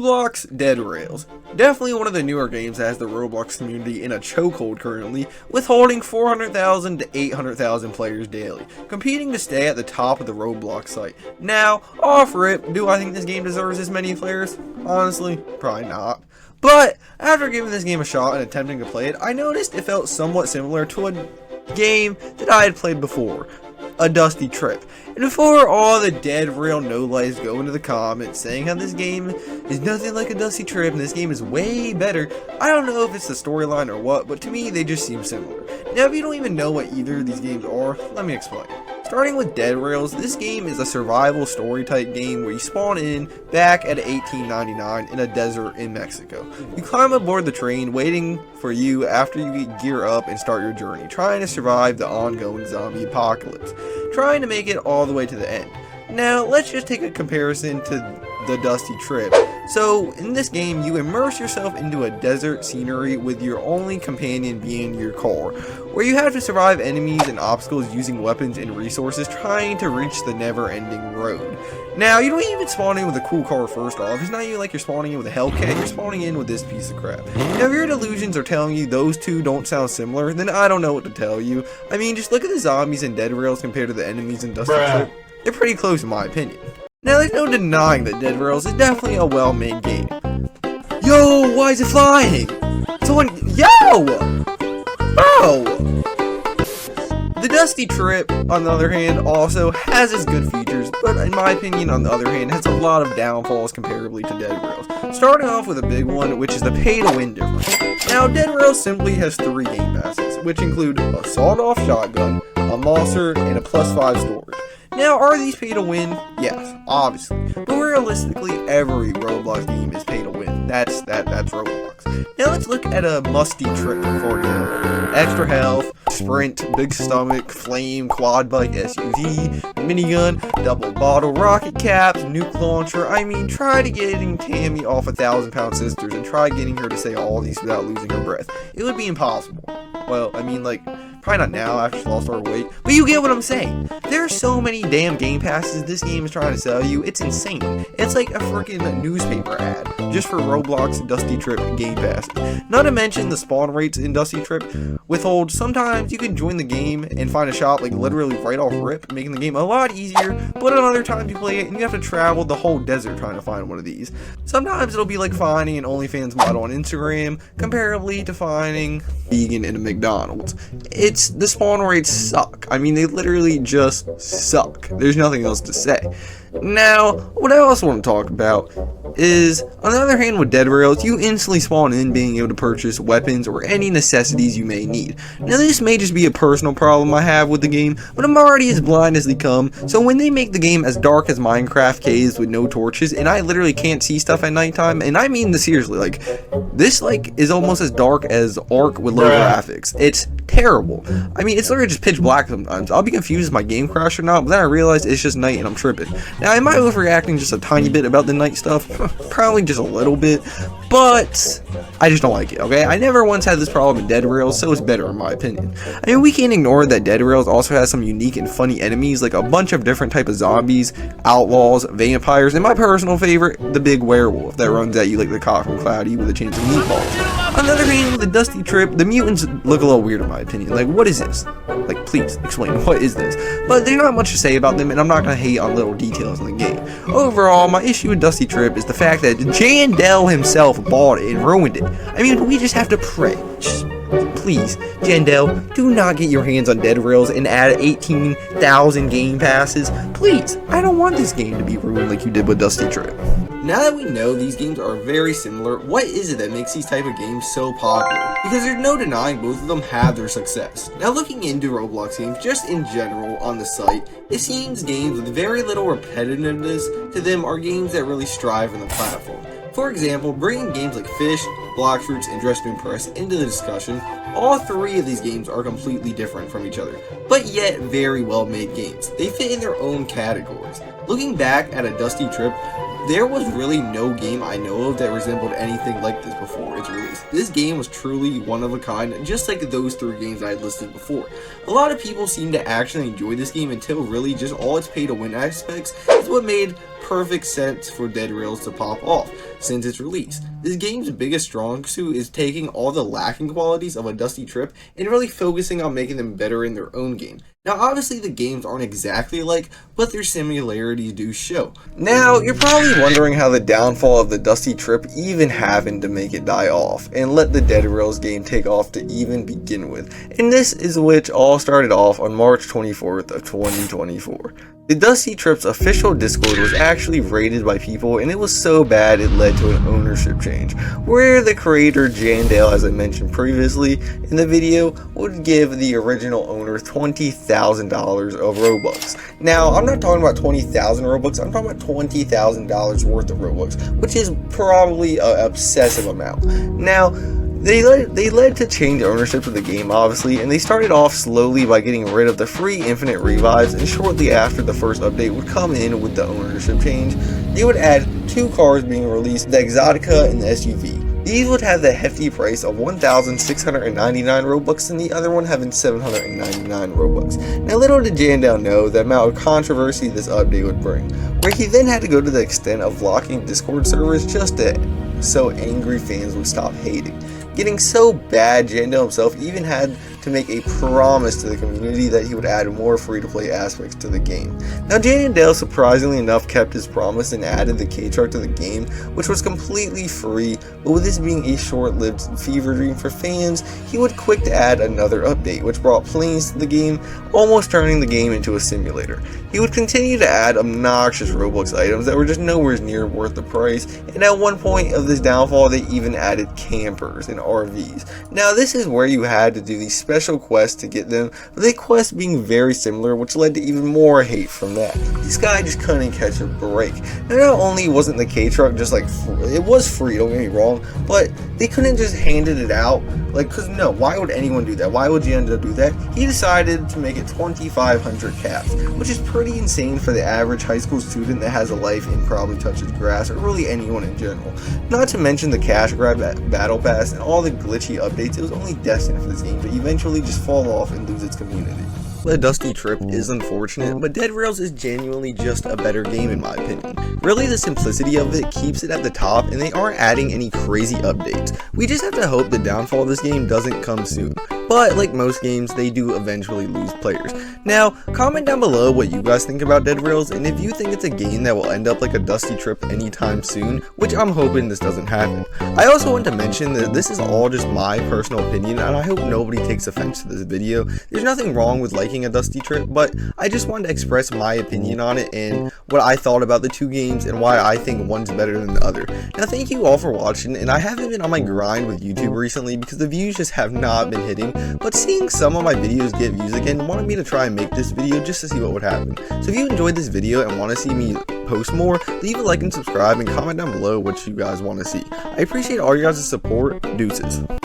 Roblox Dead Rails. Definitely one of the newer games that has the Roblox community in a chokehold currently, with holding 400,000 to 800,000 players daily, competing to stay at the top of the Roblox site. Now, off rip, do I think this game deserves as many players? Honestly, probably not. But, after giving this game a shot and attempting to play it, I noticed it felt somewhat similar to a game that I had played before, a Dusty Trip. And before all the dead real no lies go into the comments saying how this game is nothing like a Dusty Trip and this game is way better, I don't know if it's the storyline or what, but to me they just seem similar. Now if you don't even know what either of these games are, let me explain. Starting with Dead Rails, this game is a survival story type game where you spawn in back at 1899 in a desert in Mexico. You climb aboard the train waiting for you after you gear up and start your journey, trying to survive the ongoing zombie apocalypse, trying to make it all the way to the end. Now let's just take a comparison to the Dusty Trip. So in this game you immerse yourself into a desert scenery with your only companion being your car, where you have to survive enemies and obstacles using weapons and resources trying to reach the never-ending road. Now you don't even spawn in with a cool car first off. It's not even like you're spawning in with a Hellcat, you're spawning in with this piece of crap. Now if your delusions are telling you those two don't sound similar, then I don't know what to tell you. I mean, just look at the zombies in Dead Rails compared to the enemies in Dusty Trip. They're pretty close in my opinion. Now there's no denying that Dead Rails is definitely a well-made game. Yo, why is it flying? Someone, yo! Oh! The Dusty Trip, on the other hand, also has its good features, but in my opinion, on the other hand, has a lot of downfalls comparably to Dead Rails. Starting off with a big one, which is the pay-to-win difference. Now, Dead Rails simply has 3 game passes, which include a sawed-off shotgun, a monster, and a +5 storage. Now, are these pay to win? Yes, obviously. But realistically, every Roblox game is pay to win. That's Roblox. Now let's look at a musty trick for example. Extra health, sprint, big stomach, flame, quad bike, SUV, minigun, double bottle, rocket caps, nuke launcher. I mean, try to getting Tammy off 1,000-pound sisters and try getting her to say all these without losing her breath. It would be impossible. Well, I mean, like, probably not now after she lost her weight, but you get what I'm saying. There are so many damn game passes this game is trying to sell you, it's insane. It's like a freaking newspaper ad, just for Roblox Dusty Trip game passes. Not to mention the spawn rates in Dusty Trip withhold. Sometimes you can join the game and find a shop like literally right off rip, making the game a lot easier, but on other times you play it and you have to travel the whole desert trying to find one of these. Sometimes it'll be like finding an OnlyFans model on Instagram, comparably to finding vegan in a McDonald's. The spawn rates suck. I mean, they literally just suck. There's nothing else to say. Now, what I also want to talk about is, on the other hand, with Dead Rails, you instantly spawn in being able to purchase weapons or any necessities you may need. Now, this may just be a personal problem I have with the game, but I'm already as blind as they come, so when they make the game as dark as Minecraft caves with no torches, and I literally can't see stuff at nighttime, and I mean this seriously, like, this, like, is almost as dark as Ark with low graphics. It's terrible. I mean, it's literally just pitch black sometimes. I'll be confused if my game crashed or not, but then I realize it's just night and I'm tripping. Now, am I overreacting just a tiny bit about the night stuff? Probably just a little bit, but I just don't like it, okay? I never once had this problem in Dead Rails, so it's better in my opinion. I mean, we can't ignore that Dead Rails also has some unique and funny enemies, like a bunch of different type of zombies, outlaws, vampires, and my personal favorite, the big werewolf that runs at you like the cop from Cloudy with a chance of meatballs. On the other hand, with the Dusty Trip, the mutants look a little weird in my opinion. Like, what is this? Like, please explain, what is this? But there's not much to say about them, and I'm not going to hate on little details in the game. Overall, my issue with Dusty Trip is the fact that Jandel himself bought it and ruined it. I mean, we just have to pray. Just, please, Jandel, do not get your hands on Dead Rails and add 18,000 game passes. Please, I don't want this game to be ruined like you did with Dusty Trip. Now that we know these games are very similar, what is it that makes these type of games so popular? Because there's no denying both of them have their success. Now looking into Roblox games just in general on the site, it seems games with very little repetitiveness to them are games that really strive on the platform. For example, bringing games like Fish, Blox Fruits, and Dress to Impress into the discussion, all 3 of these games are completely different from each other, but yet very well made games. They fit in their own categories. Looking back at a Dusty Trip, there was really no game I know of that resembled anything like this before its release. This game was truly one of a kind, just like those 3 games I had listed before. A lot of people seem to actually enjoy this game until really just all its pay to win aspects is what made perfect sense for Dead Rails to pop off. since its release. This game's biggest strong suit is taking all the lacking qualities of a Dusty Trip and really focusing on making them better in their own game. Now obviously the games aren't exactly alike, but their similarities do show. Now you're probably wondering how the downfall of the Dusty Trip even happened to make it die off and let the Dead Rails game take off to even begin with. And this is which all started off on March 24th of 2024. The Dusty Trip's official Discord was actually raided by people, and it was so bad it led to an ownership change, where the creator Jandale, as I mentioned previously in the video, would give the original owner $20,000 of Robux. Now, I'm not talking about 20,000 Robux, I'm talking about $20,000 worth of Robux, which is probably an obsessive amount. Now, They led to change ownership of the game, obviously, and they started off slowly by getting rid of the free infinite revives, and shortly after the first update would come in with the ownership change, they would add 2 cars being released, the Exotica and the SUV. These would have the hefty price of 1,699 Robux and the other one having 799 Robux. Now little did Jandale know the amount of controversy this update would bring, where he then had to go to the extent of blocking Discord servers just so angry fans would stop hating. Getting so bad, Jandale himself even had to make a promise to the community that he would add more free-to-play aspects to the game. Now Jandale surprisingly enough kept his promise and added the K-Truck to the game, which was completely free, but with this being a short-lived fever dream for fans, he would quick to add another update, which brought planes to the game, almost turning the game into a simulator. He would continue to add obnoxious Roblox items that were just nowhere near worth the price, and at one point of this downfall they even added campers and RVs. Now this is where you had to do these special quests to get them, but the quests being very similar, which led to even more hate from that. This guy just couldn't catch a break. Now not only wasn't the K-Truck just like, it was free, don't get me wrong, but they couldn't just handed it out, like, cause no, why would anyone do that? Why would you end up do that? He decided to make it 2,500 caps, which is pretty insane for the average high school student that has a life and probably touches grass, or really anyone in general. Not to mention the cash grab battle pass and all the glitchy updates. It was only destined for this game to eventually just fall off and lose its community. The Dusty Trip is unfortunate, but Dead Rails is genuinely just a better game in my opinion. Really, the simplicity of it keeps it at the top, and they aren't adding any crazy updates. We just have to hope the downfall of this game doesn't come soon. But like most games, they do eventually lose players. Now, comment down below what you guys think about Dead Rails, and if you think it's a game that will end up like a Dusty Trip anytime soon, which I'm hoping this doesn't happen. I also want to mention that this is all just my personal opinion, and I hope nobody takes offense to this video. There's nothing wrong with liking a Dusty Trip, but I just wanted to express my opinion on it and what I thought about the two games and why I think one's better than the other. Now, thank you all for watching, and I haven't been on my grind with YouTube recently because the views just have not been hitting, but seeing some of my videos get views again wanted me to try and make this video just to see what would happen. So if you enjoyed this video and want to see me post more, leave a like and subscribe and comment down below what you guys want to see. I appreciate all your guys' support. Deuces.